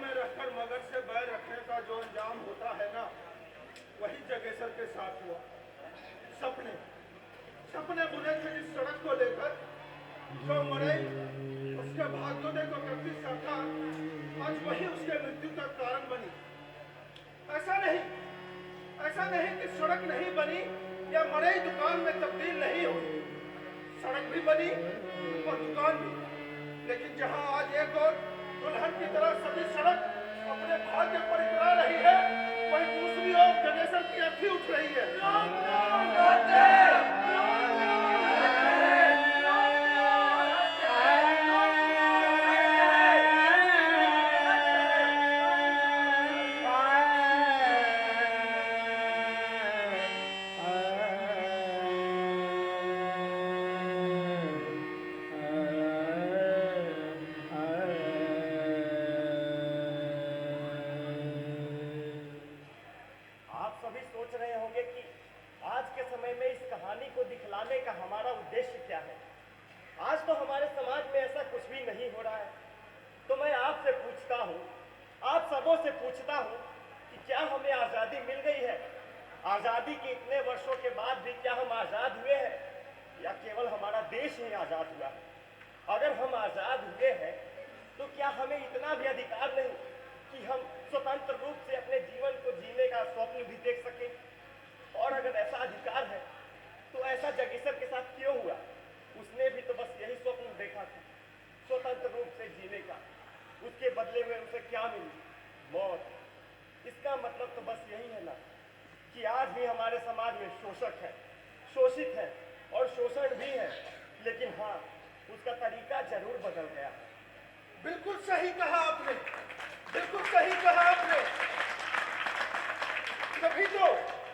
में रहकर मगर से बैर रखने का जो अंजाम होता है ना, वही जगेसर के साथ हुआ। सपने सपने बुने थे इस सड़क को लेकर, जो मरे उसके भाग्योदय को करती सरकार आज वही उसके मृत्यु का कारण बनी। ऐसा नहीं कि सड़क नहीं बनी या मरे दुकान में तब्दील नहीं हुई। सड़क भी बनी और दुकान भी, लेकिन जहां आज एक और दुल्हन की तरह सजी सड़क अपने भाग्य पर इतरा रही है, वहीं दूसरी ओर जगेसर की अर्थी उठ रही है। आजादी के इतने वर्षों के बाद भी क्या हम आजाद हुए हैं या केवल हमारा देश ही आजाद हुआ है? अगर हम आजाद हुए हैं तो क्या हमें इतना भी अधिकार नहीं कि हम स्वतंत्र रूप से अपने जीवन को जीने का स्वप्न भी देख सके? और अगर ऐसा अधिकार है तो ऐसा जगेसर के साथ क्यों हुआ? उसने भी तो बस यही स्वप्न देखा था, स्वतंत्र रूप से जीने का। उसके बदले में उसे क्या मिली? मौत। इसका मतलब तो बस यही है ना कि आज भी हमारे समाज में शोषक है, शोषित है और शोषण भी है, लेकिन हाँ, उसका तरीका जरूर बदल गया। बिल्कुल सही कहा आपने, बिल्कुल सही कहा आपने। तभी तो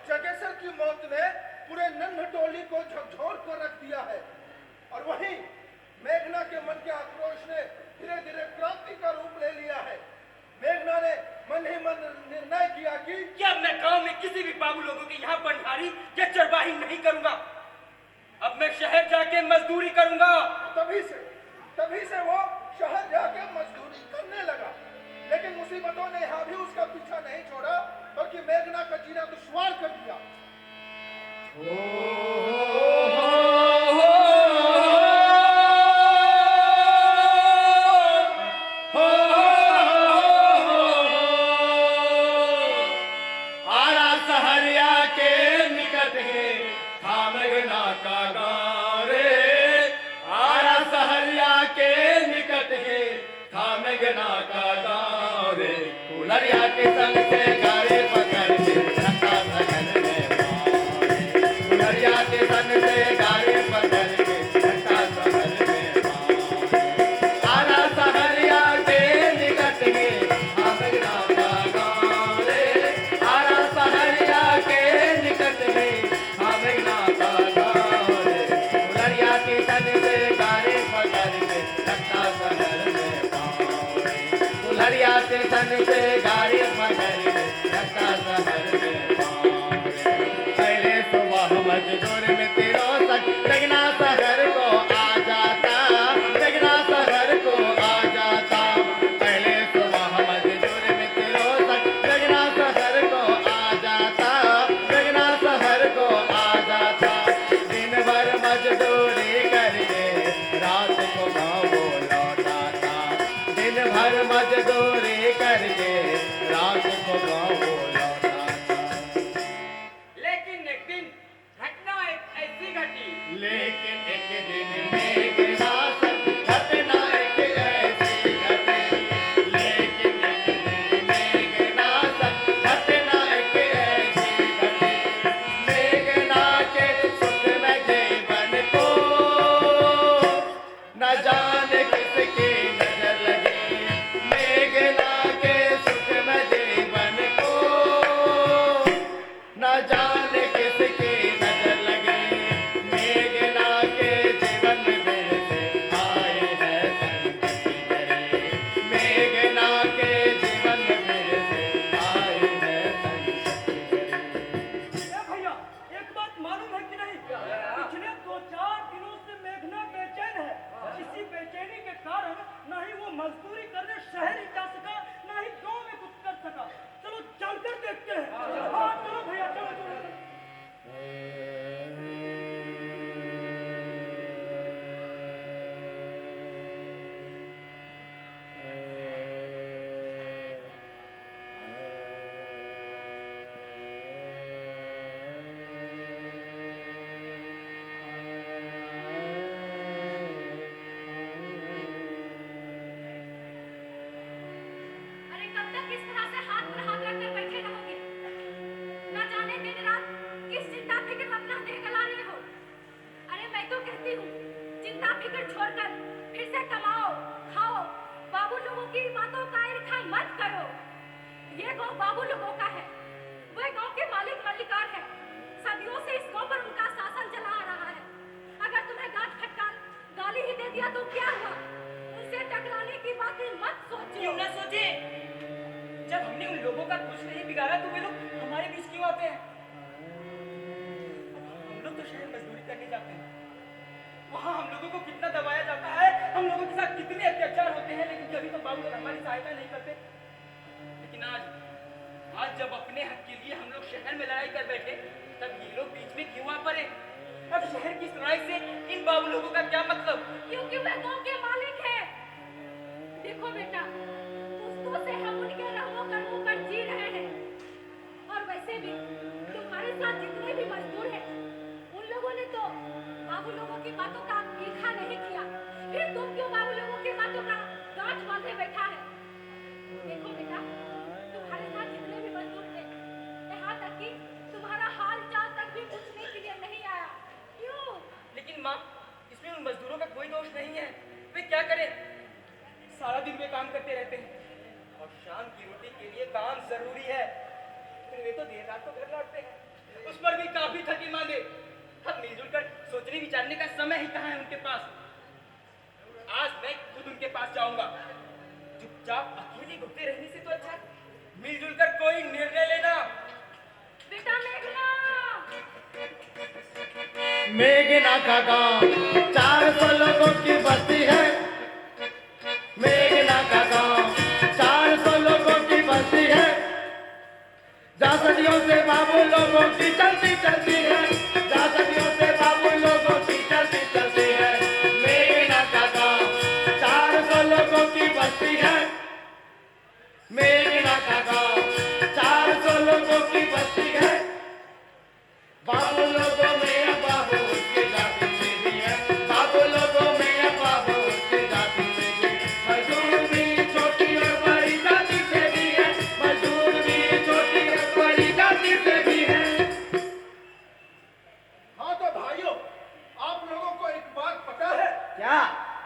जगेसर की मौत ने पूरे नन्ह टोली को झकझोर कर रख दिया है, और वहीं मेघना के मन के आक्रोश ने धीरे धीरे क्रांति का रूप ले लिया है। मेघना ने मन ही मन निर्णय किया कि अब मैं गांव में किसी भी बाबू लोगों के यहाँ बनिहारी या चरवाही नहीं करूंगा। अब मैं शहर जाके मजदूरी करूंगा। तभी से वो शहर जाके मजदूरी करने लगा, लेकिन मुसीबतों ने यहाँ भी उसका पीछा नहीं छोड़ा, बल्कि मेघना का जीना दुश्वार कर दिया। से गाड़ी पकड़ के हुआ तो क्या हुआ, उनसे टकराने की बातें मत सोचो। क्यों ना सोचे? जब हमने उन लोगों का कुछ नहीं बिगाड़ा तो वे लोग हमारे बीच क्यों आते हैं? हम लोग तो शहर मजदूरी करने जाते हैं, वहाँ हम लोगों को कितना दबाया जाता है, हम लोगों के साथ कितने अत्याचार होते हैं, लेकिन कभी तो बाबू लोग हमारी सहायता नहीं करते। लेकिन आज जब अपने हक के लिए हम लोग शहर में लड़ाई कर बैठे, तब ये लोग बीच में क्यों आ पड़े? अब शहर की लड़ाई से इन बाबू लोगों का क्या मतलब? क्योंकि वे गांव के मालिक हैं। देखो बेटा, पुश्तों से हम उनके रहमो करमों पर जी रहे हैं, और वैसे भी तुम्हारे साथ जितने भी मजदूर हैं, उन लोगों ने तो बाबू लोगों की बातों का देखा नहीं किया, फिर तुम क्यों बाबू लोगों की बातों का गांठ बांधे बैठा है? देखो बेटा, तुम्हारे साथ जितने भी मजदूर थे, यहाँ तक कि तुम्हारा हाल चाल तक भी पूछने के लिए नहीं आया। क्यों? लेकिन माँ, इसमें उन मजदूरों का कोई दोष नहीं है। वे क्या करें? सारा दिन वे काम करते रहते हैं और शाम की रोटी के लिए काम जरूरी है। फिर वे तो देर रात को घर लौटते हैं, उस पर भी काफी थके मांदे। हम मिलजुल कर सोचने विचारने का समय ही कहाँ है उनके पास। आज मैं खुद उनके पास जाऊंगा। चुपचाप अकेले घुटते रहने से तो अच्छा मिलजुल कर कोई निर्णय लेना। बेटा मेघना, मेघना का गांव 400 लोगों की बस्ती है। मेघना का गांव 400 लोगों की बस्ती है। जहाँ सदियों से बाबू लोगों की चलती चलती है, जहाँ सदियों से बाबू लोगों की चलती चलती है। मेघना का गांव 400 लोगों की बस्ती है। मेघना का गांव 400 लोगों की बस्ती है। बाबू लोगों में बाबू उसकी जाति से भी है, बाबू लोगों में बाबू उसकी जाति से भी। मजदूर भी छोटी और बड़ी जाति से भी है, मजदूर भी छोटी और बड़ी जाति से भी है। हाँ तो भाइयों, आप लोगों को एक बात पता है? क्या?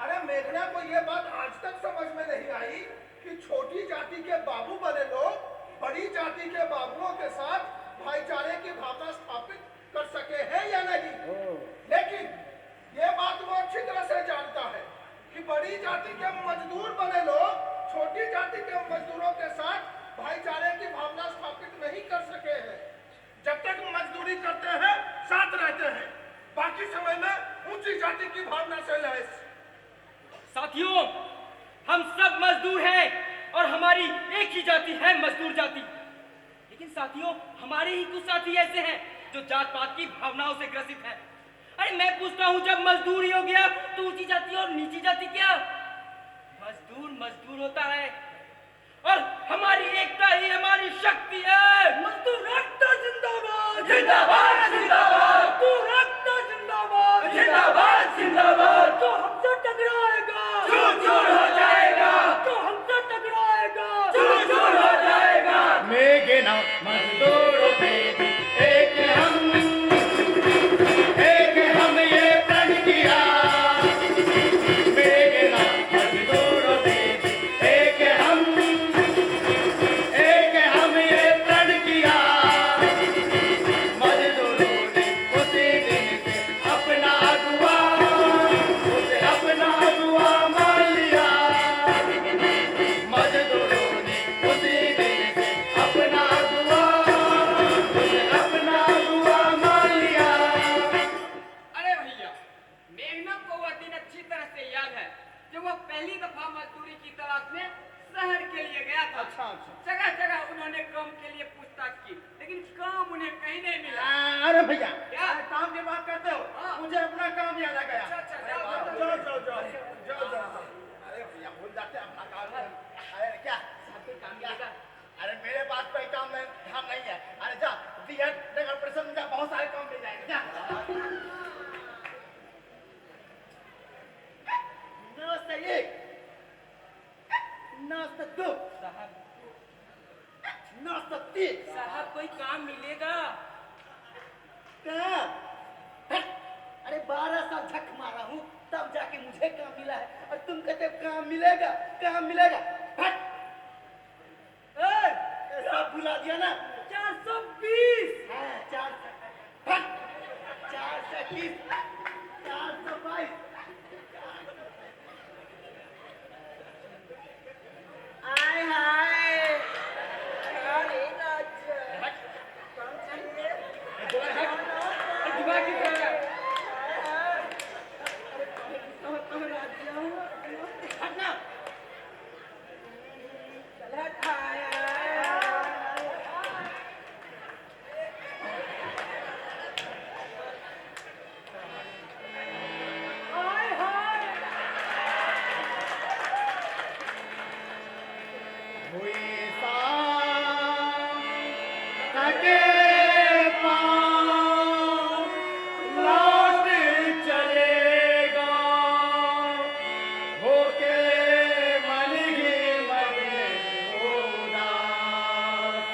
अरे मेघना को ये बात आज तक समझ में नहीं आई कि छोटी जाति के बाबू बने लोग बड़ी जाति के बाबुओं के साथ भाईचारे की भावना स्थापित कर सके हैं या नहीं। लेकिन ये बात वो अच्छी तरह से जानता है कि बड़ी जाति के मजदूर बने लोग छोटी जाति के मजदूरों के साथ भाईचारे की भावना स्थापित नहीं कर सके हैं। जब तक मजदूरी करते हैं साथ रहते हैं, बाकी समय में ऊंची जाति की भावना से लैस। साथियों, हम सब मजदूर हैं और हमारी एक ही जाति है, मजदूर जाति। लेकिन साथियों, हमारे ही कुछ साथी ऐसे हैं जो जात पात की भावनाओं से ग्रसित हैं। अरे मैं पूछता हूँ, जब मजदूर ही हो गया तो ऊंची जाति और नीची जाति क्या? मजदूर मजदूर होता है और हमारी एकता ही हमारी शक्ति है। मजदूर एकता जिंदाबाद, जिंदाबाद जिंदाबाद। मजदूर एकता जिंदाबाद, जिंदाबाद जिंदाबाद। तो हमसे टकराएगा चूर चूर हो जाएगा, तो हमसे टकराएगा चूर चूर हो जाएगा। मेघना मजदूरों पे भी एक हम ये प्रण किया। मेघना मजदूरों पे भी एक हम ये प्रण किया। मजदूरों ने उसी दिन से अपना अगुआ मान लिया। मजदूरों ने उसी दिन से अपना अगुआ मान लिया। अरे भैया, मेघना को वह दिन अच्छी तरह से याद है जब वह पहली दफा मजदूरी की तलाश में शहर के लिए गया था। अच्छा। जगह जगह उन्होंने काम के लिए पूछताछ की, लेकिन काम उन्हें कहीं नहीं मिला। अरे भैया, क्या? काम की बात करते हो? हाँ। मुझे अपना काम याद आ गया। अच्छा, जाओ। अरे भैया, भूल जाते हैं अपना काम। अरे क्या काम मिलेगा? अरे मेरे पास कोई काम नहीं है। अरे जा नगर परिषद में जा, बहुत सारे काम मिल जाएंगे। जा। नाश्ता एक, नाश्ता दो, नाश्ता तीन। साहब कोई काम मिलेगा? काम? अरे 12 साल झक मारा हूँ तब जाके मुझे काम मिला है, और तुम कहते हो काम मिलेगा, काम मिलेगा। हट! ए, सब भुला दिया ना? 420। हाँ, 420, 422। दिमाग की तरह है। हटना। हुई शाम थके पाँव लौट चलेगा होके मन ही मन उदास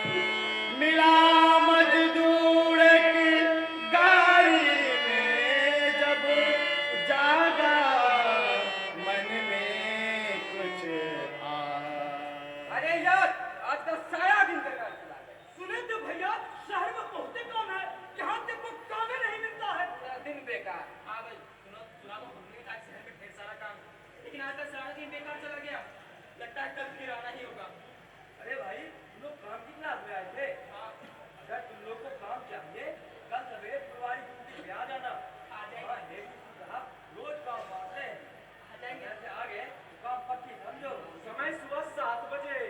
मिला मजदूर की गाड़ी में जब जागा मन में कुछ आ अरे यार, आज का सारा दिन बेकार चला गया। सुने तो भैया, शहर में पहुंचते कौन है? यहाँ देखो काम ही नहीं मिलता है। दिन बेकार। हाँ भाई, सुना तो हमने आज शहर में ढेर सारा काम, लेकिन आज का सारा दिन बेकार चला गया। लगता है कल फिर आना ही होगा। अरे भाई, तुम लोग काम कितना हुए आए थे? हाँ, अगर तुम लोग को काम चाहिए, कल सवेरे फुलवारी कुंती पे आ जाना। आ जाएंगे। रोज काम बांटते हैं। आ जाएंगे। ऐसे आ गए, काम पक्की समझो। समय सुबह 7 बजे।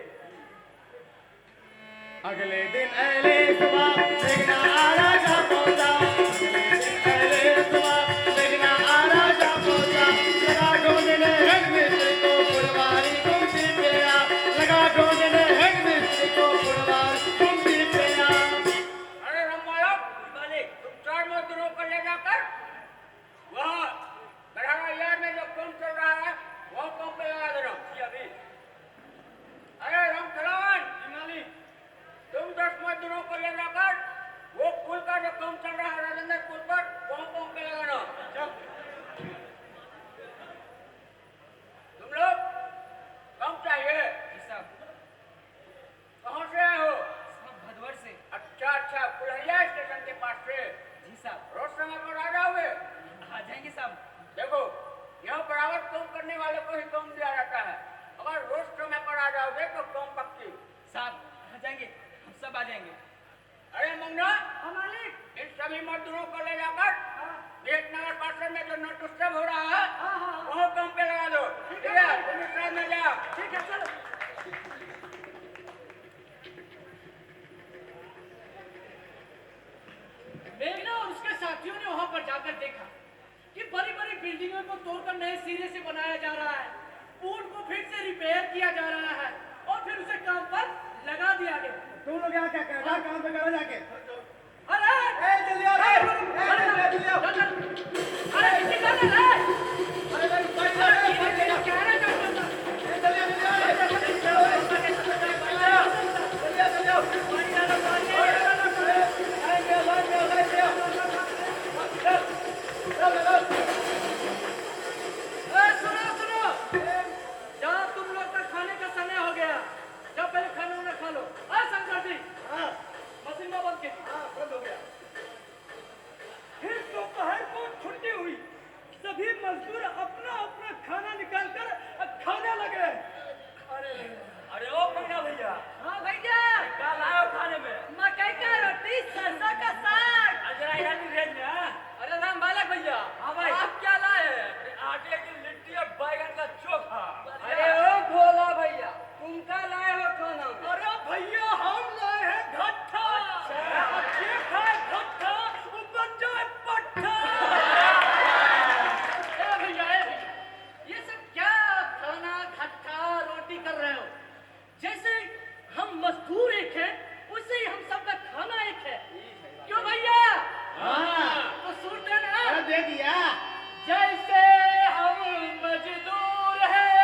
अगले दिन अगले सुबह देखना आ राजा पहुंचा अगले दिन अगले सुबह देखना आ राजा पहुंचा लगा ढूंढने हेड मिस्त्री को फुलवारी कुंती पे आ लगा ढूंढने हेड मिस्त्री को फुलवारी कुंती पे आ अरे रामबालक, मालिक, तुम 4 मजदूरों को ले जाकर वहाँ बढ़ावा यार्ड में जो काम चल रहा है, वो काम पे लगा दे रहा हूँ। जी अभी। अरे रामचरण, मालिक, तुम 10 मजदूरों को ले जाकर वो पुल का जो काम चल रहा है राजेंद्र पुल पर, वहाँ काम पे लगाना। तुम लोग काम चाहिए? जी साहब। कहाँ से आए हो? भदवर से। अच्छा अच्छा, पुलहरिया स्टेशन के पास से। जी साहब। रोज समय पर आ जाओगे? आ जाएंगे साहब। देखो, यहाँ बराबर काम करने वाले को ही काम दिया जाता है। अगर रोज समय पर आ जाओगे तो काम पक्की। साहब आ जाएंगे, हम सब आ जाएंगे। अरे मंगना, मालिक, इन सभी मजदूरों को ले जाकर विजयनगर पार्षद में जो नट उत्सव हो रहा है, वहाँ काम पे लगा दो। ठीक है, तुम इस साइड में जाओ। ठीक है, चलो। मेघना और उसके साथियों ने वहां पर जाकर देखा कि बड़ी बड़ी बिल्डिंगों को तोड़कर नए सिरे से बनाया जा रहा है, पुल को फिर से रिपेयर किया जा रहा है और फिर उसे काम पर लगा दिया गया। तुम लोग यहाँ क्या कर रहे हो काम पे करो जाके अरे जल्दी आओ जल्दी आओ अरे किसी का ना रे, अरे भाई क्या रहा है? सुनो सुनो, जहाँ तुम लोग का खाने का समय हो गया, जब पहले खाना वाना खा लो। शंकर जी, मशीन में बंद कीजिए। बंद हो गया फिर दोपहर को छुट्टी हुई, सभी मजदूर अपना अपना खाना निकालकर खाने लगे। अरे ओ भैया भैया, हाँ भैया, क्या लाए हो खाने में? मकई का रोटी, सरसों का साग। जरा इधर भी भेज दे। अरे राम बालक भैया, हाँ भाई। आप क्या लाए? आटे की लिट्टी और बैगन का चोखा। अरे ओ भोला भैया, तुम क्या लाए हो खाना में? अरे भैया, हम लाए हैं घट्टा। ये खाए घट्टा, वो बन जाए पट्टा। ए भैया, ये सब क्या खाना खट्टा रोटी कर रहे हो? जैसे हम मजदूर एक हैं, वैसे ही हम सबका खाना एक है। क्यों भैया? तो सुन लेना, अरे दे दिया जैसे हम मजदूर हैं,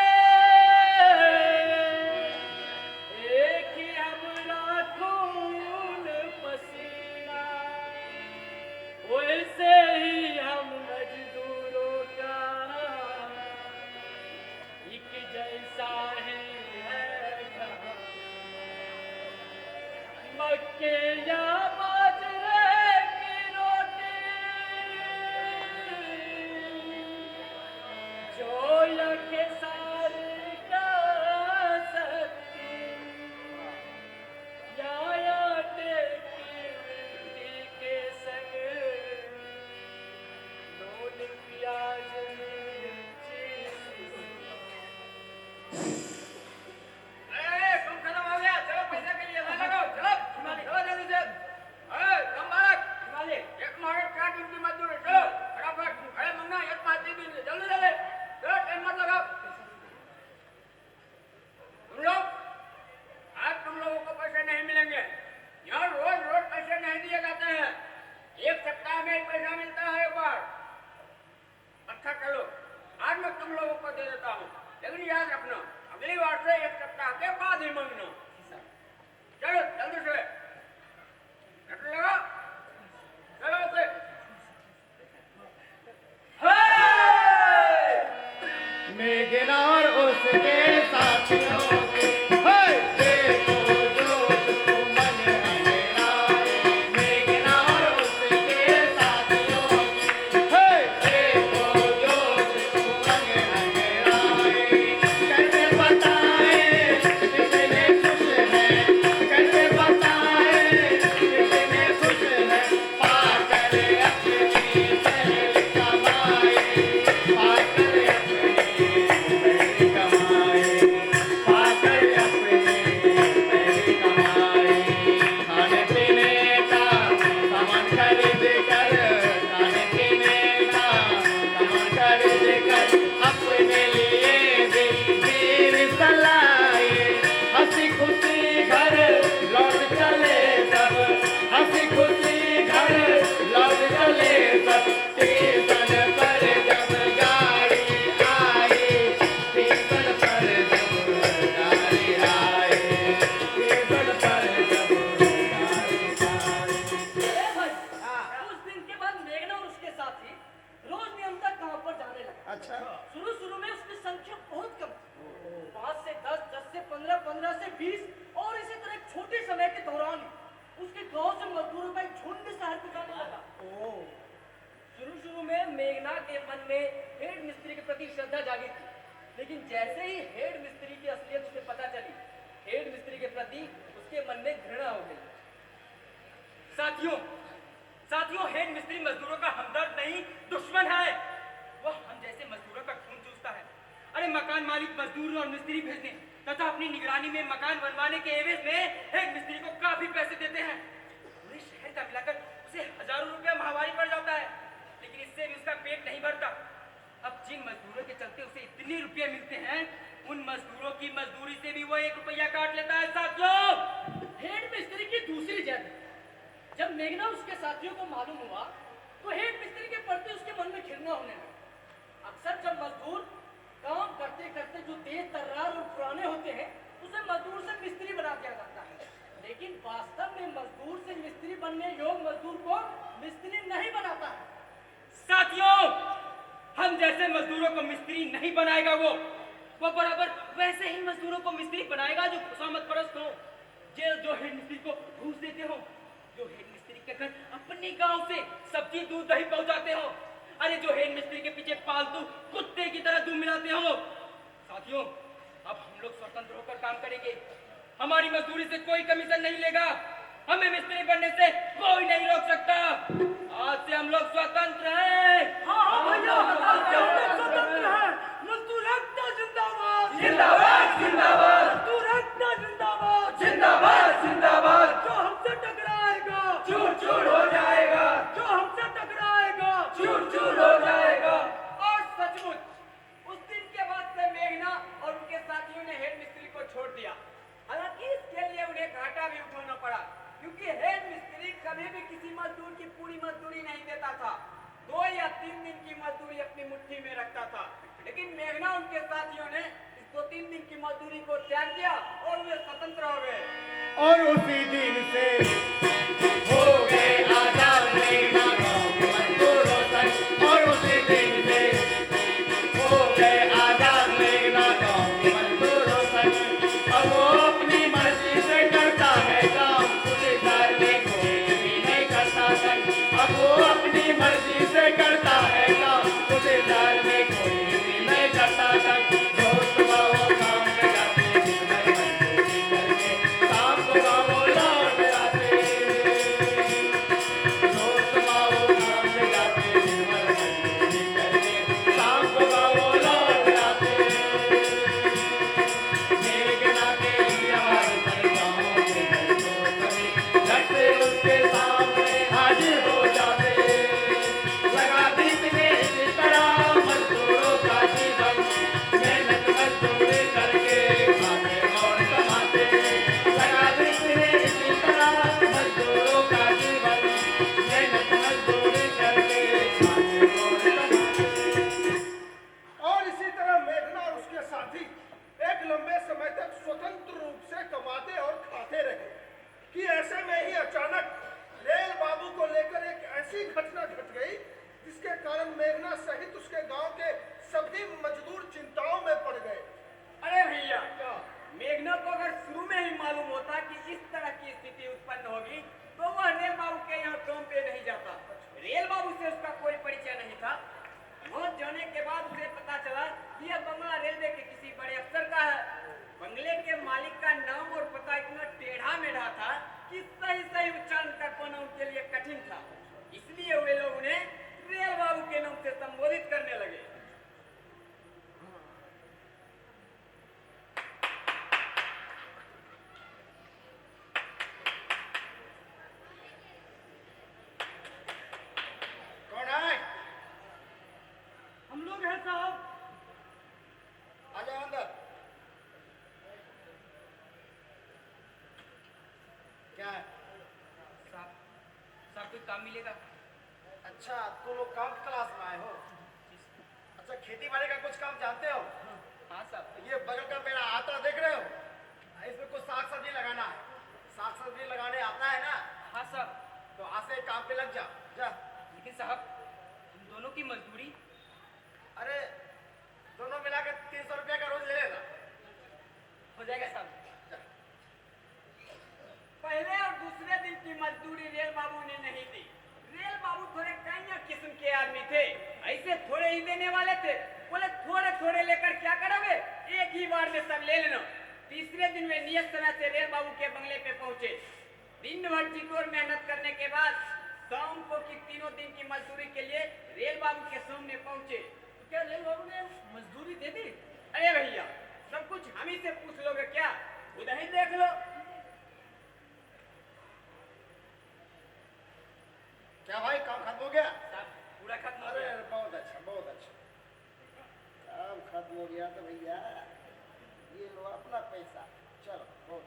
एक ही हमारा खून पसीना, वैसे ही हम मजदूरों का एक जैसा ही है घाम। मक्के या बाजरे की रोटी, जो के सार का सब्जी, या आटे की रोटी के संग पैसा मिलता है एक बार। अच्छा चलो, आज मैं तुम लोगों को दे देता हूँ, लेकिन याद रखना अगली बार से 1 सप्ताह के बाद ही मांगना। चलो जल्दी से लगा, चलो से। मेघना और उसके साथियों के देखो जो मन मेरा, मेघना और उसके साथियों के देखो जो मन मेरा, कैसे बताएं कितने खुश हैं, कैसे बताएं कितने खुश हैं, पाकर अपनी पहल कमाए, पाकर खाने पीने का सामान खरीद कर, खाने पीने का सामान खरीद कर अपने लिए भी सलाए, हंसी खुशी घर लौट चले सब, हंसी खुशी घर लौट चले सब। स्टेशन पर जब गाड़ी आई, स्टेशन पर जब गाड़ी आई, स्टेशन पर जब अरे भाई, उस दिन के बाद मेघना और उसके साथी रोज नियमतक काम पर जाने लगे। अच्छा शुरू में उसकी संख्या बहुत कम थी, 5 से 10, 10 से 15, 15 से 20, और इसी तरह एक छोटे समय के दौरान ही उसके गांव से मजदूरों का एक झुंड शहर को जाने लगा। शुरू में मेघना के मन में हेड मिस्त्री के प्रति श्रद्धा जागी थी, लेकिन जैसे ही हेड मिस्त्री की असलियत उसे पता चली, हेड मिस्त्री के प्रति उसके मन में घृणा हो गई। साथियों, हेड मिस्त्री मजदूरों का हमदर्द नहीं, दुश्मन है। वह हम जैसे मजदूरों का खून चूसता है। अरे मकान मालिक मजदूर और मिस्त्री भेजने तथा अपनी निगरानी में मकान बनवाने के एवज में हेड मिस्त्री को काफी पैसे देते हैं। पूरे शहर का मिलाकर उसे हजारों रुपया माहवारी पड़ जाता है, लेकिन इससे भी उसका पेट नहीं भरता। अब जिन मजदूरों के चलते उसे इतने रुपये मिलते हैं, उन मजदूरों की मजदूरी से भी वो 1 रुपया काट लेता है। साथियों, हेड मिस्त्री की दूसरी जद जब मेघना उसके साथियों को मालूम हुआ, तो हेड मिस्त्री के प्रति उसके मन में घृणा होने लगी। अक्सर जब मजदूर काम करते करते जो तेज तर्रार और पुराने होते हैं, उसे मजदूर से मिस्त्री बना दिया जाता है, लेकिन वास्तव में मजदूर से मिस्त्री बनने योग्य मजदूर को मिस्त्री नहीं बनाता है। साथियों, हम जैसे मजदूरों को मिस्त्री नहीं बनाएगा वो बराबर वैसे ही मजदूरों को मिस्त्री बनाएगा जो खुशामद परस्त हो, जो हेड मिस्त्री को घूस देते हो, जो हेड मिस्त्री के घर अपने गांव से सब्जी दूध दही पहुंचाते हो, अरे जो हेड मिस्त्री के पीछे पालतू कुत्ते की तरह दूध मिलाते हो। साथियों, अब हम लोग स्वतंत्र होकर काम करेंगे, हमारी मजदूरी से कोई कमीशन नहीं लेगा, हमें मिस्त्री बनने से कोई नहीं रोक सकता। आज से हम लोग स्वतंत्र हैं। हाँ भैया, स्वतंत्र है। मजदूर एकता जिंदाबाद, जिंदाबाद जिंदाबाद, मजदूर एकता जिंदाबाद, जिंदाबाद जिंदाबाद। जो हमसे टकराएगा चूर चूर हो जाएगा, जो हमसे टकराएगा चूर चूर हो जाएगा। और सचमुच उस दिन के बाद से मेघना और उनके साथियों ने हेड मिस्त्री को छोड़ दिया। हालांकि इसके लिए उन्हें घाटा भी उठाना पड़ा, क्योंकि हेड मिस्त्री कभी भी किसी मजदूर की पूरी मजदूरी नहीं देता था, 2 या 3 दिन की मजदूरी अपनी मुट्ठी में रखता था। लेकिन मेघना उनके साथियों ने इस 2-3 दिन की मजदूरी को त्याग दिया और वे स्वतंत्र हो गए। और उसी दिन से हो गए आजाद मेघना गाँव के मजदूरों तक, और उसी दिन से हो गए आजाद मेघना गाँव के मजदूरों तक। अब वो अपनी मर्जी से करता है काम, पुलिस घर में कोई भी नहीं करता तक। अब वो अपनी मर्जी से करता है काम, पुलिस घर में कोई भी नहीं करता तक। रोज सुबह वो काम पे जाते, दिन भर मजदूरी करके शाम को गाँव लौट जाते। कारण मेघना सहित उसके गांव के सभी मजदूर चिंताओं में पड़ गए। अरे भैया, क्या? मेघना को अगर शुरू में ही मालूम होता कि इस तरह की स्थिति उत्पन्न होगी तो वह रेल बाबू के यहाँ काम पे नहीं जाता। रेल बाबू से उसका कोई परिचय नहीं था। वहाँ जाने के बाद उसे पता चला कि यह बंगला रेलवे के किसी बड़े अफसर का है। बंगले के मालिक का नाम और पता इतना टेढ़ा मेढ़ा था कि सही सही उच्चारण कर पाना उनके लिए कठिन था। इसलिए वे लोग उन्हें रेल बाबू के नाम से संबोधित करने लगे। कौन है? हम लोग हैं साहब। आ जाओ अंदर। क्या है? साहब कोई काम मिलेगा? अच्छा, तुम लोग काम की तलाश में आए हो? अच्छा, खेती बाड़ी का कुछ काम जानते हो? हाँ साहब। ये बगल का मेरा आता देख रहे हो? इसमें कुछ साग सब्जी लगाना है। साग सब्जी लगाने आता है ना? हाँ साहब। तो आज से काम पे लग जा। जा। लेकिन साहब हम दोनों की मजदूरी। अरे दोनों मिला के 300 रुपया का रोज ले लेना। हो जाएगा साहब। पहले और दूसरे दिन की मजदूरी रेल बाबू ने नहीं दी। रेल बाबू थोड़े काइया किस्म के आदमी थे, ऐसे थोड़े ही देने वाले थे। बोले थोड़े थोड़े लेकर क्या करोगे, एक ही बार में सब ले लेना। तीसरे दिन वे नियत समय से रेल बाबू के बंगले पे पहुंचे। दिन भर चितौर मेहनत करने के बाद शाम को की तीनों दिन की मजदूरी के लिए रेल बाबू के सामने पहुंचे। क्या रेल बाबू ने मजदूरी दे दी? अरे भैया, सब कुछ हम ही से पूछ लोगे क्या? उधर ही देख लो। क्या भाई, काम खत्म हो गया? साहब पूरा खत्म हो अरे गया। बहुत अच्छा, बहुत अच्छा। काम खत्म हो गया तो भैया ये लो अपना पैसा। चलो, बहुत।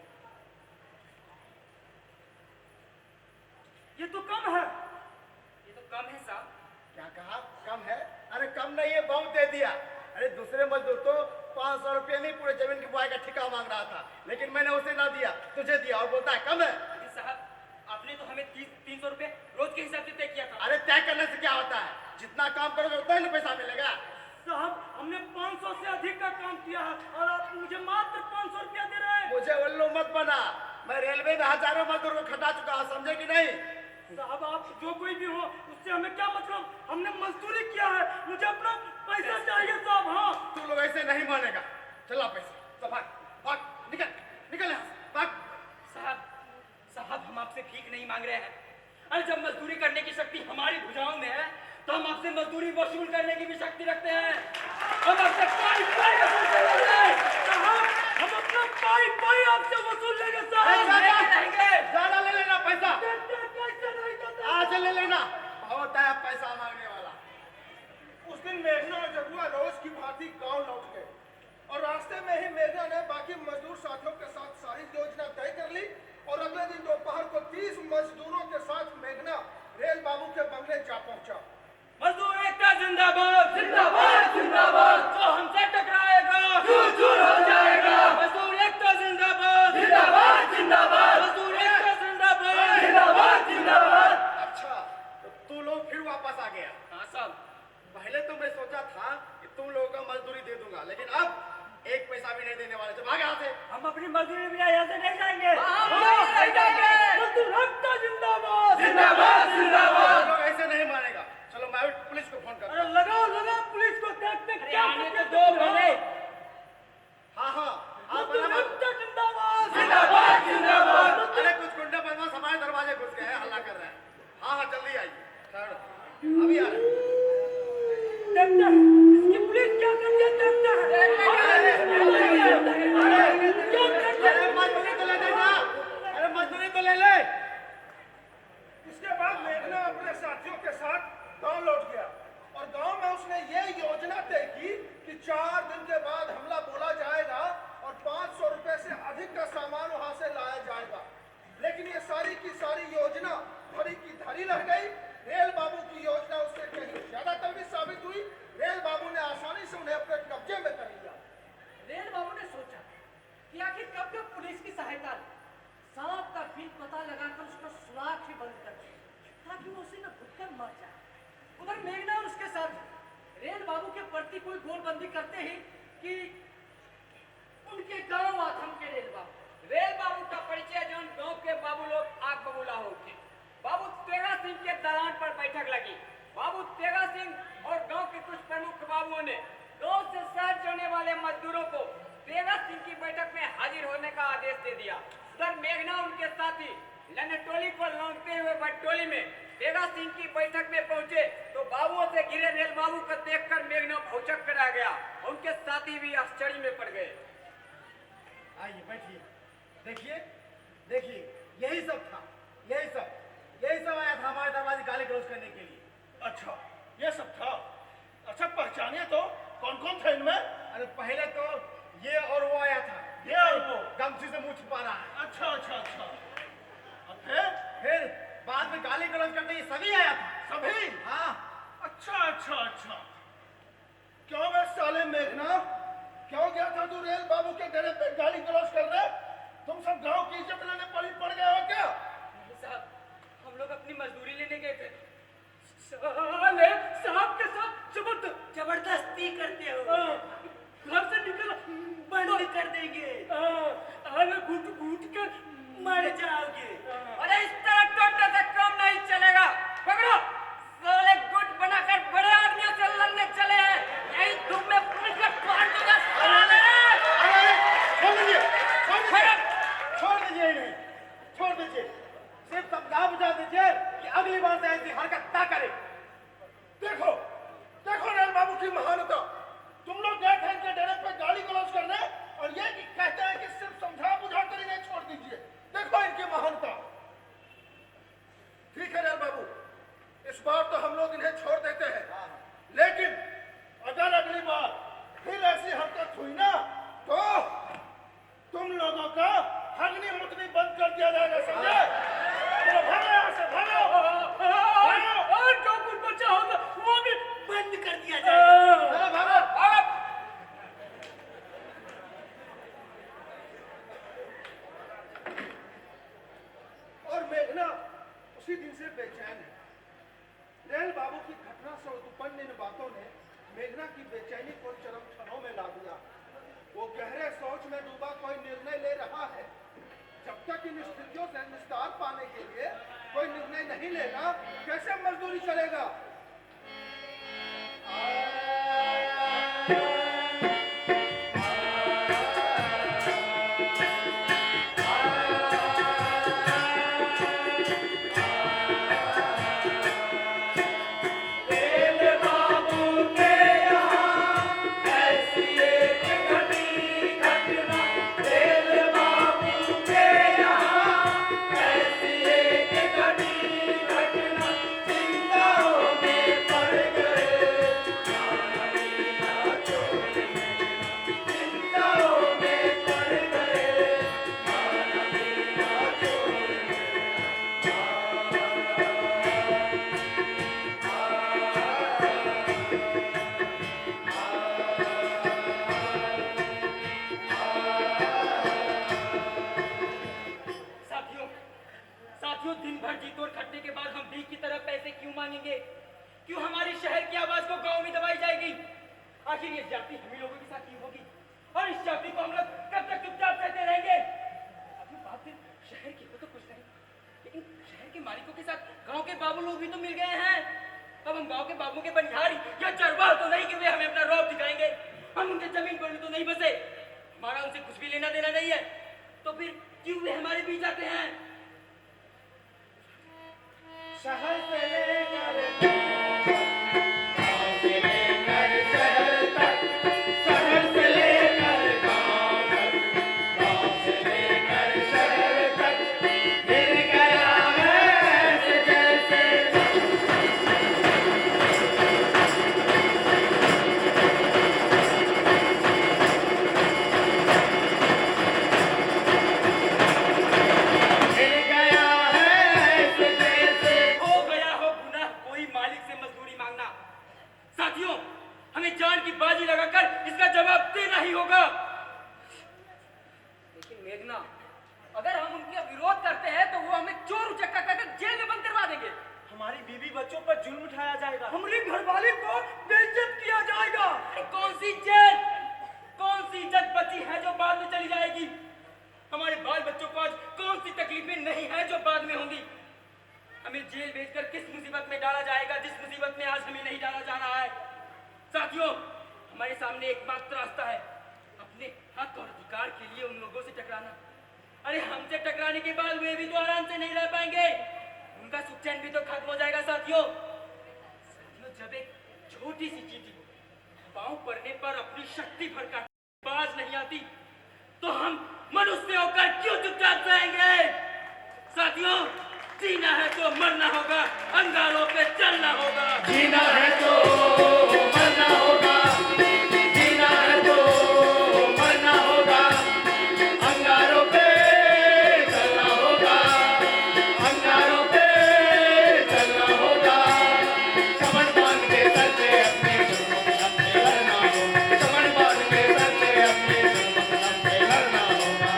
ये तो कम है। ये तो कम है साहब। क्या कहा? कम है? अरे कम नहीं है, बहुत दे दिया। अरे दूसरे मजदूर तो 500 रुपये में पूरे जमीन की बुआई का ठेका मांग रहा था, लेकिन मैंने उसे ना दिया, तुझे दिया और बोलता है कम है। लेकिन साहब आपने तो हमें 300 रुपए रोज के हिसाब से तय किया था। अरे तय करने से क्या होता है? जितना काम करोगे उतना ही ना पैसा मिलेगा। साहब हमने 500 से अधिक का काम किया है और आप मुझे मात्र 500 रुपया दे रहे हैं। मुझे उल्लू मत बना। मैं रेलवे में हजारों मजदूरों को खटा चुका हूं, समझे कि नहीं? साहब आप जो कोई भी हो उससे हमें क्या मतलब, हमने मजदूरी किया है, मुझे अपना पैसा चाहिए साहब। हाँ तू लोग ऐसे नहीं मानेगा। चला पैसा तो भाग भाग, निकल निकल यहाँ से, भाग। साहब साहब हम आपसे भीख नहीं मांग रहे हैं। अरे जब मजदूरी करने की शक्ति हमारी भुजाओं में है तो हम आपसे मजदूरी वसूल करने की भी शक्ति रखते हैं। हम आपसे पाई पाई वसूल करेंगे साहब, हम अपना पाई पाई आपसे वसूल लेंगे साहब। ज्यादा ले लेना पैसा, कैसे नहीं देते? आज ले लेना। बहुत है पैसा मांगने वाला। उस दिन मेघना और जगुआ रोज की भांति गांव लौट गए और रास्ते में ही मेघना ने बाकी मजदूर साथियों के साथ सारी योजना तय कर ली और अगले दिन दोपहर को 30 मजदूरों के साथ मेघना रेल बाबू के बंगले जा पहुंचा। मजदूर एकता जिंदाबाद जिंदाबाद जिंदाबाद, जो हमसे टकराएगा चूर चूर हो जाएगा। मजदूर एकता जिंदाबाद जिंदाबाद जिंदाबाद, मजदूर एकता जिंदाबाद जिंदाबाद जिंदाबाद। अच्छा, तो तू लोग फिर वापस आ गया। हाँ साहब। पहले तो मैं सोचा था कि तुम लोगों को मजदूरी दे दूंगा, लेकिन अब एक पैसा भी नहीं देने वाले। तो भाग यहाँ से। हम अपनी मजदूरी बिना यहाँ से नहीं जाएंगे। नहीं जाएंगे। मजदूर एकता जिंदाबाद जिंदाबाद जिंदाबाद। तुम लोग ऐसे नहीं मानेगा। चलो मैं अभी पुलिस को फोन करता अरे हूँ। लगाओ लगाओ पुलिस को, देखते क्या आने तो दो पहले। हाँ हाँ हाँ, मजदूर बराबर। एकता जिंदाबाद जिंदाबाद जिंदाबाद। अरे कुछ गुंडा बदमाश हमारे दरवाजे घुस गए हैं, हल्ला कर रहे हैं। हाँ हाँ जल्दी आइए। ठहरो, अभी आ रहे हैं। देखते हैं इसकी पुलिस क्या करती है, देखते हैं। अरे मजदूरी तो ले लेना, अरे मजदूरी तो ले ले। इसके बाद मेघना अपने साथियों के साथ गांव लौट गया और गांव में उसने ये योजना तय की कि 4 दिन के बाद हमला बोला जाएगा और 500 रुपए से अधिक का सामान वहां से लाया जाएगा। लेकिन ये सारी की सारी योजना धरी की धरी रह गई। रेल बाबू की योजना उससे कहीं ज्यादा तगड़ी साबित हुई। रेल बाबू ने आसानी से उन्हें अपने कब्जे में कर लिया। रेल बाबू ने सोचा कि आखिर कब तक पुलिस की सहायता ले, सांप का बिल पता लगाकर उसका सुराग ही बंद कर दे ताकि वो उसे न भुगकर मर जाए। बाबू के प्रतिकूल गोलबंदी करते ही कि उनके गांव आथम के रेल बाबू रेल बाबू का परिचय जो गांव के बाबू लोग आग बबूला हो उठे। बाबू तेगा सिंह के दलान पर बैठक लगी। बाबू तेगा सिंह और गांव के कुछ प्रमुख बाबुओं ने गांव से शहर जाने वाले मजदूरों को तेगा सिंह की बैठक में हाजिर होने का आदेश दे दिया। उधर मेघना उनके साथी लनटोली को लौटते हुए बटोली में तेगा सिंह की बैठक में पहुंचे तो बाबुओं से घिरे रेल बाबू को देखकर मेघना भौचक कर आ गया। उनके साथी भी आश्चर्य में पड़ गए। आइए बैठिए, देखिए देखिए, यही सब था, यही सब आया था हमारे दरवाजे गाली गलौज करने के लिए। अच्छा, ये सब था। अच्छा, पहचानिए तो कौन कौन था इनमें? अरे पहले तो ये और वो आया था, ये और वो। गमछी से मुंह छुपा रहा है। अच्छा अच्छा अच्छा। और फिर बाद में गाली गलौज करते ये सभी आया था। सभी? हाँ। अच्छा अच्छा अच्छा। क्यों बे साले मेघना, क्यों गया था तू रेल बाबू के डेरे पे गाली गलौज करने? तुम सब गांव की इज्जत लेने पड़ गए हो क्या? साहब, हम लोग अपनी मजदूरी लेने गए थे। साले साहब के साथ जबरदस्ती करते हो। घर से निकल बंद कर देंगे। अरे घुट कर मर जाओगे। अरे इस तरह टोटने से काम नहीं चलेगा। पकड़ो, साले गुट बनाकर बड़े आदमियों से लड़ने चले हैं। यही धूप में पुलिस का काट दूंगा साले। छोड़ दीजिए इन्हें, छोड़ दीजिए। सिर्फ समझा बुझा दीजिए कि अगली बार से ऐसी हरकत ना करे। देखो देखो रेल बाबू की महानता। तुम लोग गए थे इनके डेरे पे गाली गलौज करने और ये कहते हैं कि सिर्फ समझा बुझा कर इन्हें छोड़ दीजिए। देखो इनकी महानता। ठीक है रेल बाबू, इस बार तो हम लोग इन्हें छोड़ देते हैं, लेकिन अगर अगली बार फिर ऐसी हरकत हुई ना तो तुम लोगों का हगनी मुतनी बंद कर दिया जाएगा, समझे? तो भागो यहाँ से, भागो। और जो कुछ बचा होगा वो भी बंद कर दिया जाएगा। भागो। और मेघना उसी दिन से बेचैन है। रेल बाबू की घटना से उत्पन्न इन बातों ने मेघना की बेचैनी को चरम क्षणों में ला दिया। वो गहरे सोच में डूबा कोई निर्णय ले रहा है। जब तक इन स्थितियों से निस्तार पाने के लिए कोई निर्णय नहीं लेगा, कैसे मजदूरी चलेगा? साथियों, दिन भर जी तोड़ खटने के बाद हम भीख की तरफ पैसे क्यों मांगेंगे? क्यों हमारी शहर की आवाज को गांव में दबाई जाएगी? आखिर ये जाति हम ही लोगों के साथ क्यों होगी? और इस जाति को हम लोग कब तक चुपचाप सहते रहेंगे? अभी बात सिर्फ शहर की हो तो कुछ नहीं, लेकिन शहर के मालिकों के साथ गांव के बाबू लोग भी तो मिल गए हैं। अब हम गांव के बाबू के बनिहारी या चरवाह तो नहीं कि वे हमें अपना रौब दिखाएंगे। हम उनके जमीन पर भी तो नहीं बसे, हमारा उनसे कुछ भी लेना देना नहीं है, तो फिर क्यों वे हमारे बीच आते हैं? शहर से लेकर गाँव से लेकर शहर तक, शहर से लेकर गाँव तक, गाँव से लेकर शहर तक, गिर गया है ऐसे जैसे गिर गया है ऐसे जैसे। हो गया हो गुनाह कोई मालिक से मजदूरी मांगना। साथियों, हमें जान की बाजी लगाकर इसका जवाब देना ही होगा। लेकिन मेघना, अगर हम उनका विरोध करते हैं तो वो हमें चोर उचक्का कहकर जेल में बंद करवा देंगे। हमारी बीवी बच्चों पर जुल्म उठाया जाएगा। हमारी घरवाली को बेइज्जत किया जाएगा। सी इज्जत, कौन सी इज्जत बची है जो बाद में चली जाएगी? हमारे बाल बच्चों को आज कौन सी तकलीफें नहीं है जो बाद में होंगी? हमें जेल भेजकर किस मुसीबत में डाला जाएगा जिस मुसीबत में आज हमें नहीं डाला जा रहा है? साथियों, हमारे सामने एकमात्र रास्ता है अपने हक और अधिकार के लिए उन लोगों से टकराना। अरे हमसे टकराने के बाद वे भी तो आराम से नहीं रह पाएंगे, उनका सुख चैन भी तो खत्म हो जाएगा। साथियों, जब एक छोटी सी चीटी पांव पड़ने पर अपनी शक्ति भर बाज नहीं आती, तो हम मनुष्य होकर क्यों चुपचाप रहेंगे? साथियों, जीना है तो मरना होगा, अंगारों पे चलना होगा। जीना है तो मरना होगा, जीना है तो मरना होगा, अंगारों पे चलना होगा, अंगारों पे चलना होगा। कमर बांध के सर पे अपने जुर्मों के नाम पे लड़ना होगा, कमर बांध के सर पे अपने जुर्मों के नाम पे लड़ना होगा।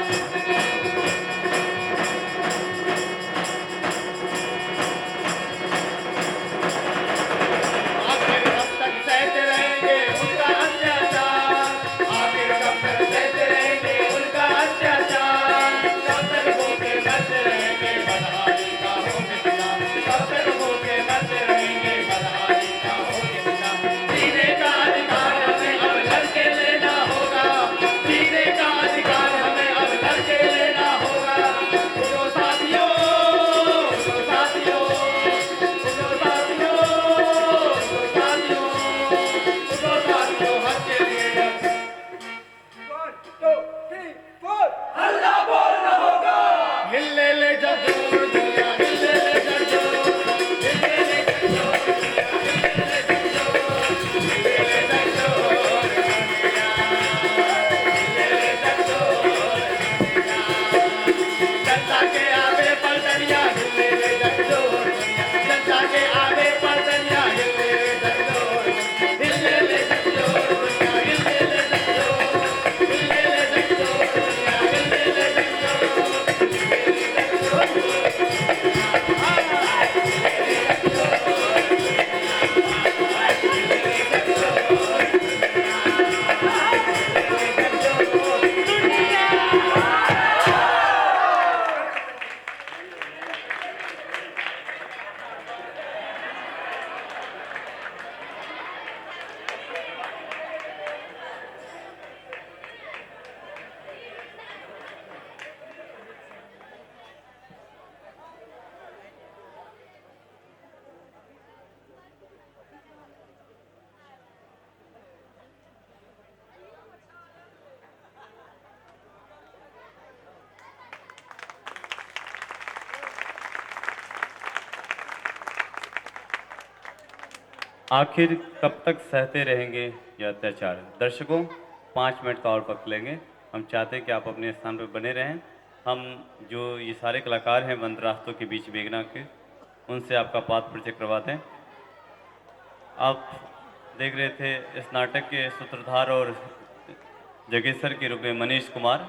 आखिर कब तक सहते रहेंगे उनका अत्याचार, आखिर कब तक सहते रहेंगे उनका अत्याचार। कब तक भूखे मरते रहेंगे बदहाली का होके बिना, कब तक भूखे मरते रहेंगे बदहाली का होके बिना। जीने का अधिकार हमें अब लड़के लेना होगा, जीने का अधिकार हमें अब लड़के लेना होगा। उठो साथियों, उठो साथियों, उठो साथियों, उठो साथियों, उठो साथियों, हक के लिए हल्ला बोलना होगा। हिले ले जब जोर दुनिया, हिले ले जब जोर, हिले ले जब जोर दुनिया, हिले ले जब जोर, हिले ले जब जोर दुनिया, हिले ले जब जोर दुनिया। जनता के आगे पलटनिया हिले ले जब जोर दुनिया, जनता के आगे पलटनिया हिले ले जब जोर, हिले ले जब जोर दुनिया, हिले ले जब जोर, हिले ले जब जोर दुनिया, हिले ले जब जोर। आखिर कब तक सहते रहेंगे ये अत्याचार? दर्शकों, 5 मिनट का और वक्त लेंगे। हम चाहते हैं कि आप अपने स्थान पर बने रहें। हम जो ये सारे कलाकार हैं बंद रास्तों के बीच मेघना के, उनसे आपका पात्र परिचय करवाते हैं। आप देख रहे थे इस नाटक के सूत्रधार और जगेश्वर के रूप में मनीष कुमार।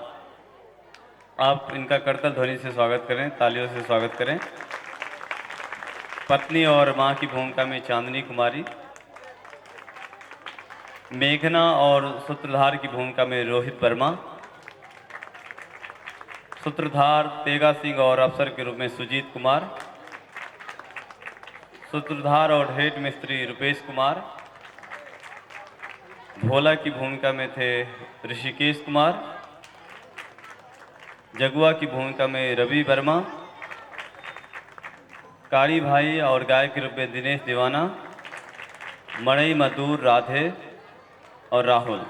आप इनका करतल ध्वनि से स्वागत करें, तालियों से स्वागत करें। पत्नी और मां की भूमिका में चांदनी कुमारी, मेघना और सूत्रधार की भूमिका में रोहित वर्मा, सूत्रधार तेगा सिंह और अफसर के रूप में सुजीत कुमार, सूत्रधार और हेड मिस्त्री रुपेश कुमार, भोला की भूमिका में थे ऋषिकेश कुमार, जगुआ की भूमिका में रवि वर्मा, काली भाई और गाय के रूप में दिनेश दीवाना, मणई मधुर राधे और राहुल,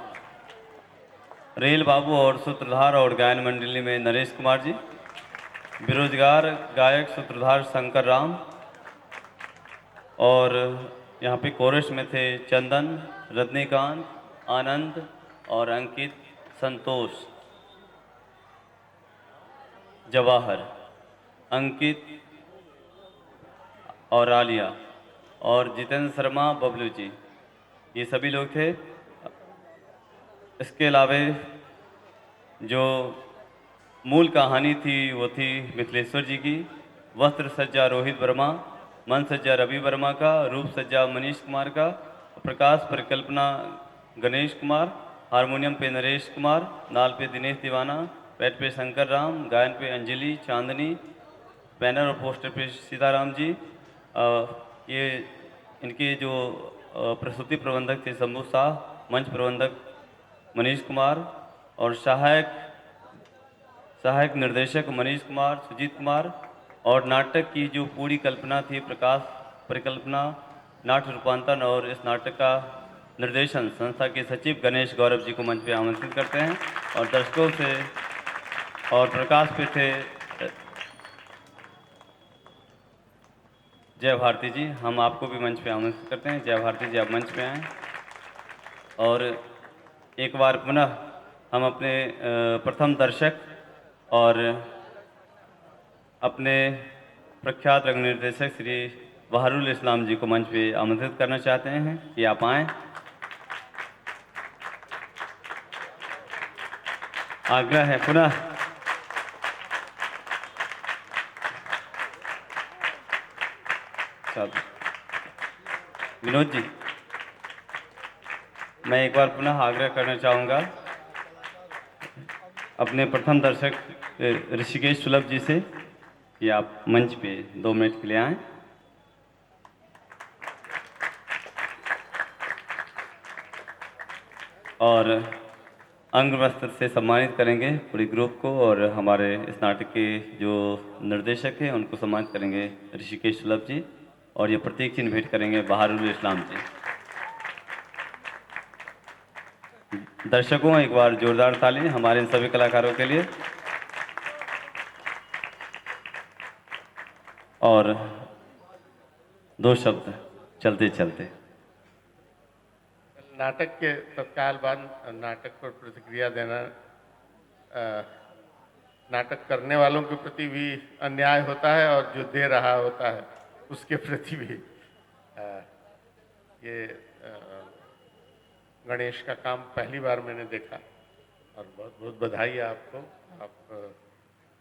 रेल बाबू और सूत्रधार और गायन मंडली में नरेश कुमार जी, बेरोजगार गायक सूत्रधार शंकर राम, और यहाँ पे कोरस में थे चंदन, रजनीकांत, आनंद और अंकित, संतोष, जवाहर, अंकित और आलिया और जितेंद्र शर्मा, बबलू जी, ये सभी लोग थे। इसके अलावे जो मूल कहानी थी वो थी मिथिलेश्वर जी की। वस्त्र सज्जा रोहित वर्मा, मन सज्जा रवि वर्मा का, रूप सज्जा मनीष कुमार का, प्रकाश परिकल्पना गणेश कुमार, हारमोनियम पे नरेश कुमार, नाल पे दिनेश दीवाना, पैड पे शंकर राम, गायन पे अंजलि चांदनी, बैनर और पोस्टर पे सीताराम जी। ये इनके जो प्रस्तुति प्रबंधक थे शंभू शाह, मंच प्रबंधक मनीष कुमार और सहायक निर्देशक मनीष कुमार, सुजीत कुमार, और नाटक की जो पूरी कल्पना थी, प्रकाश परिकल्पना, नाट्य रूपांतरण और इस नाटक का निर्देशन संस्था के सचिव गणेश गौरव जी को मंच पे आमंत्रित करते हैं। और दर्शकों से और प्रकाश पे थे जय भारती जी, हम आपको भी मंच पे आमंत्रित करते हैं। जय भारती जी, आप मंच पे आएँ। और एक बार पुनः हम अपने प्रथम दर्शक और अपने प्रख्यात रंग निर्देशक श्री बहारुल इस्लाम जी को मंच पे आमंत्रित करना चाहते हैं कि आप आएँ। आग्रह है पुनः चलो विनोद जी, मैं एक बार पुनः आग्रह करना चाहूँगा अपने प्रथम दर्शक ऋषिकेश सुलभ जी से कि आप मंच पे 2 मिनट के लिए आएँ। और अंग वस्त्र से सम्मानित करेंगे पूरी ग्रुप को, और हमारे इस नाटक के जो निर्देशक हैं उनको सम्मानित करेंगे ऋषिकेश सुलभ जी, और ये प्रतीक चिन्ह भेंट करेंगे बहारुल इस्लाम जी। दर्शकों, एक बार जोरदार ताली हमारे इन सभी कलाकारों के लिए। और 2 शब्द चलते चलते। नाटक के तत्काल बाद नाटक पर प्रतिक्रिया देना नाटक करने वालों के प्रति भी अन्याय होता है, और जो दे रहा होता है उसके प्रति भी। ये गणेश का काम पहली बार मैंने देखा, और बहुत बहुत बधाई है आपको। आप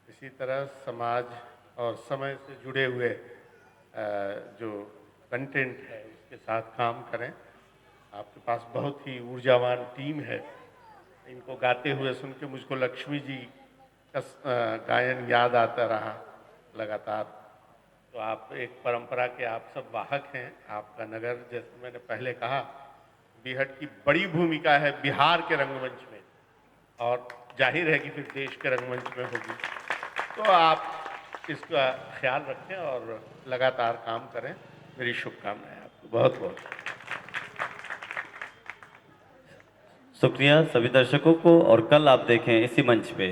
इसी तरह समाज और समय से जुड़े हुए जो कंटेंट है उसके साथ काम करें। आपके पास बहुत ही ऊर्जावान टीम है। इनको गाते हुए सुन के मुझको लक्ष्मी जी का गायन याद आता रहा लगातार। तो आप एक परंपरा के आप सब वाहक हैं। आपका नगर, जैसे मैंने पहले कहा, बीहट की बड़ी भूमिका है बिहार के रंगमंच में, और जाहिर है कि फिर देश के रंगमंच में होगी। तो आप इसका ख्याल रखें और लगातार काम करें। मेरी शुभकामनाएं आपको। बहुत बहुत शुक्रिया सभी दर्शकों को। और कल आप देखें इसी मंच पे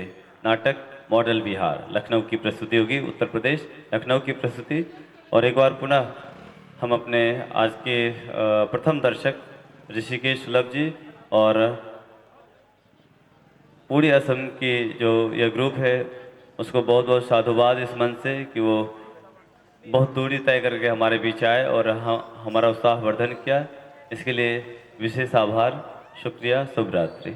नाटक मॉडल बिहार, लखनऊ की प्रस्तुति होगी, उत्तर प्रदेश लखनऊ की प्रस्तुति। और एक बार पुनः हम अपने आज के प्रथम दर्शक ऋषिकेश सुलभ जी और पूरी असम की जो यह ग्रुप है उसको बहुत बहुत साधुवाद इस मंच से कि वो बहुत दूरी तय करके हमारे बीच आए और हमारा उत्साह वर्धन किया। इसके लिए विशेष आभार। शुक्रिया। शुभ रात्रि।